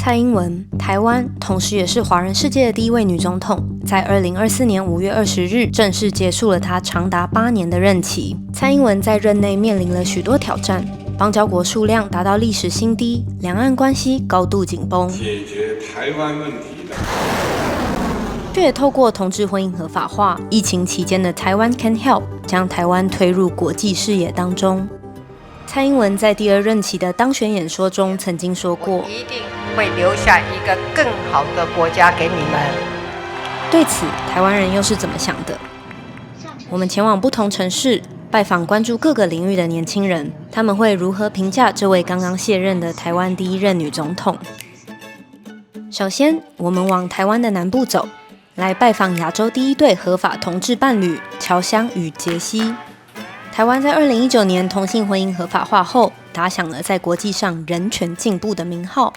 蔡英文，台湾，同时也是华人世界的第一位女总统，在2024年5月20日正式结束了她长达8年的任期。蔡英文在任内面临了许多挑战，邦交国数量达到历史新低，两岸关系高度紧绷。解决台湾问题的，却也透过同志婚姻合法化，疫情期间的台湾 Can Help 将台湾推入国际视野当中。蔡英文在第2任期的当选演说中曾经说过，一定会留下一个更好的国家给你们。对此，台湾人又是怎么想的？我们前往不同城市，拜访关注各个领域的年轻人，他们会如何评价这位刚刚卸任的台湾第1任女总统？首先，我们往台湾的南部走，来拜访亚洲第1对合法同志伴侣乔香与杰西。台湾在2019年同性婚姻合法化后，打响了在国际上人权进步的名号，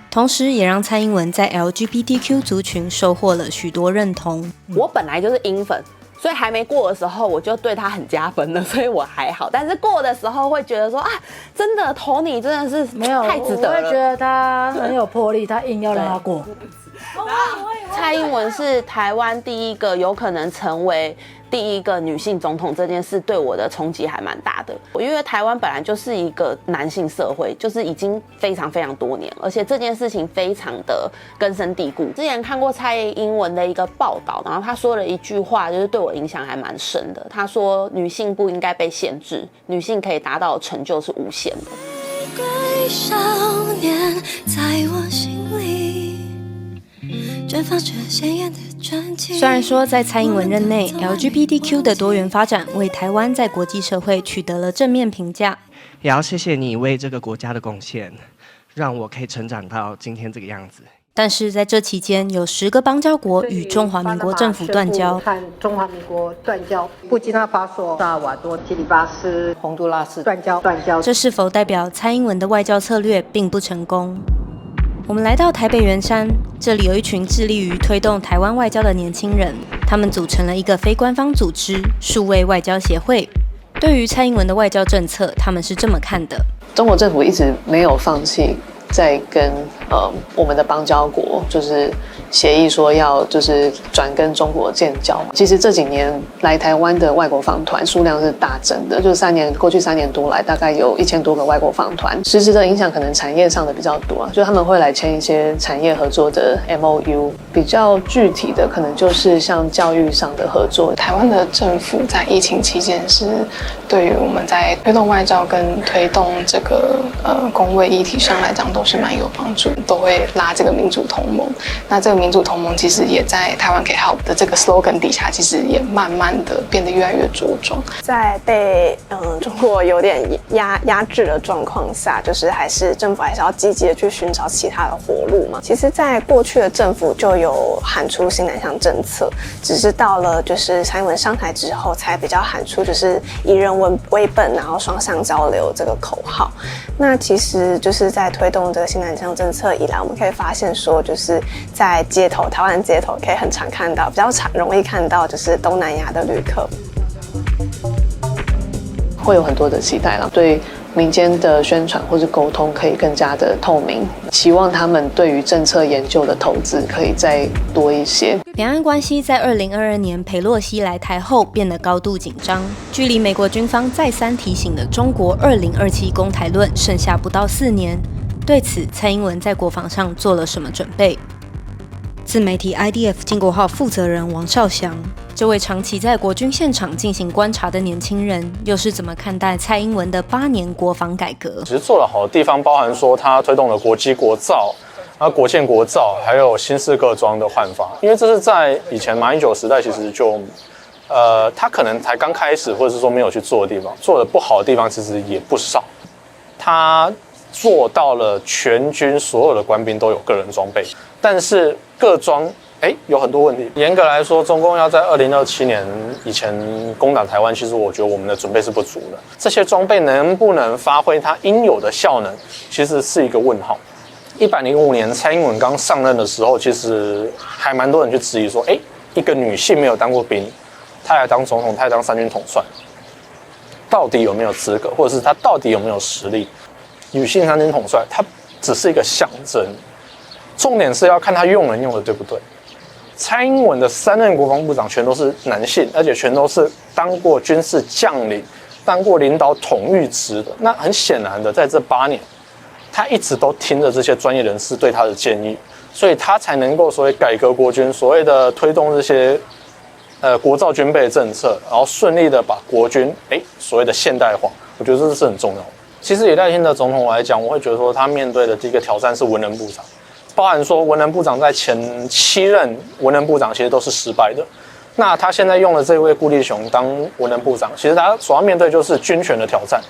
同时也让蔡英文在 LGBTQ 族群收获了许多认同。我本来就是英粉，所以还没过的时候我就对他很加分了，所以我还好。但是过的时候会觉得说啊，真的投你真的是太值得了。我会觉得他很有魄力，他硬要让他过。蔡英文是台湾第1个有可能成为第1个女性总统，这件事对我的冲击还蛮大的。因为台湾本来就是一个男性社会，就是已经非常非常多年，而且这件事情非常的根深蒂固。之前看过蔡英文的一个报道，然后他说了一句话，就是对我影响还蛮深的。他说女性不应该被限制，女性可以达到的成就是无限的。少年在我心里绽放着鲜艳的传奇。虽然说在蔡英文任内 ，LGBTQ 的多元发展为台湾在国际社会取得了正面评价，也要谢谢你为这个国家的贡献，让我可以成长到今天这个样子。但是在这期间，有10个邦交国与中华民国政府断交，和中华民国断交，布基纳法索、萨尔瓦多、基里巴斯、洪都拉斯断交。这是否代表蔡英文的外交策略并不成功？我们来到台北圆山，这里有一群致力于推动台湾外交的年轻人，他们组成了一个非官方组织——数位外交协会。对于蔡英文的外交政策，他们是这么看的：中国政府一直没有放弃在跟我们的邦交国就是协议说要就是转跟中国建交。其实这几年来台湾的外国访团数量是大增的，就是过去3年多来，大概有1000多个外国访团。实质的影响可能产业上的比较多，就他们会来签一些产业合作的 MOU。比较具体的可能就是像教育上的合作。台湾的政府在疫情期间是对于我们在推动外交跟推动这个公卫议题上来讲都是蛮有帮助，都会拉这个民主同盟。那这个民主同盟其实也在台湾 Can Help 的这个 slogan 底下，其实也慢慢的变得越来越茁壮。在被中国有点压制的状况下，就是政府还是要积极的去寻找其他的活路嘛。其实，在过去的政府就有喊出新南向政策，只是到了就是蔡英文上台之后，才比较喊出就是以人为本，然后双向交流这个口号。那其实就是在推动这个新南向政策以来，我们可以发现说，就是在街头，台湾的街头可以很常看到，比较容易看到就是东南亚的旅客。会有很多的期待啦，对民间的宣传或是沟通可以更加的透明，期望他们对于政策研究的投资可以再多一些。两岸关系在2022年裴洛西来台后变得高度紧张，距离美国军方再三提醒的中国2027攻台论剩下不到4年。对此，蔡英文在国防上做了什么准备？自媒体 IDF 金国号负责人王少祥，这位长期在国军现场进行观察的年轻人，又是怎么看待蔡英文的8年国防改革？其实做得好的地方，包含说他推动了国机国造，国建国造，还有新式各装的换发。因为这是在以前马英九时代，其实就他可能才刚开始，或者是说没有去做的地方，做的不好的地方其实也不少。他做到了全军所有的官兵都有个人装备，但是各装有很多问题。严格来说，中共要在2027年以前攻打台湾，其实我觉得我们的准备是不足的。这些装备能不能发挥它应有的效能，其实是一个问号。105年蔡英文刚上任的时候，其实还蛮多人去质疑说，一个女性没有当过兵，她来当总统，她来当3军统帅，到底有没有资格，或者是她到底有没有实力？女性3军统帅，它只是一个象征，重点是要看他用人用的对不对。蔡英文的3任国防部长全都是男性，而且全都是当过军事将领、当过领导统御职的。那很显然的，在这8年，他一直都听着这些专业人士对他的建议，所以他才能够所谓改革国军，所谓的推动这些国造军备政策，然后顺利的把国军所谓的现代化。我觉得这是很重要的。其实以赖清德总统来讲，我会觉得说他面对的第一个挑战是文人部长。包含说文人部长在前7任文人部长其实都是失败的，那他现在用了这位顾立雄当文人部长，其实他所要面对就是军权的挑战，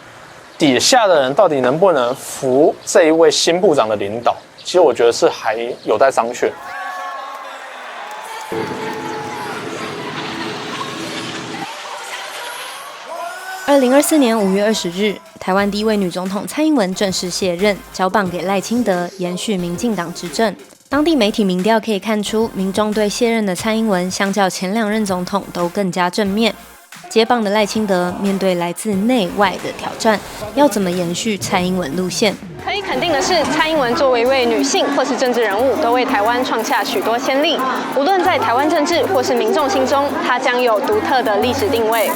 底下的人到底能不能服这一位新部长的领导，其实我觉得是还有待商榷。2024年5月20日，台湾第一位女总统蔡英文正式卸任，交棒给赖清德，延续民进党执政。当地媒体民调可以看出，民众对卸任的蔡英文相较前2任总统都更加正面。接棒的赖清德面对来自内外的挑战，要怎么延续蔡英文路线？可以肯定的是，蔡英文作为一位女性或是政治人物，都为台湾创下许多先例。无论在台湾政治或是民众心中，她将有独特的历史定位。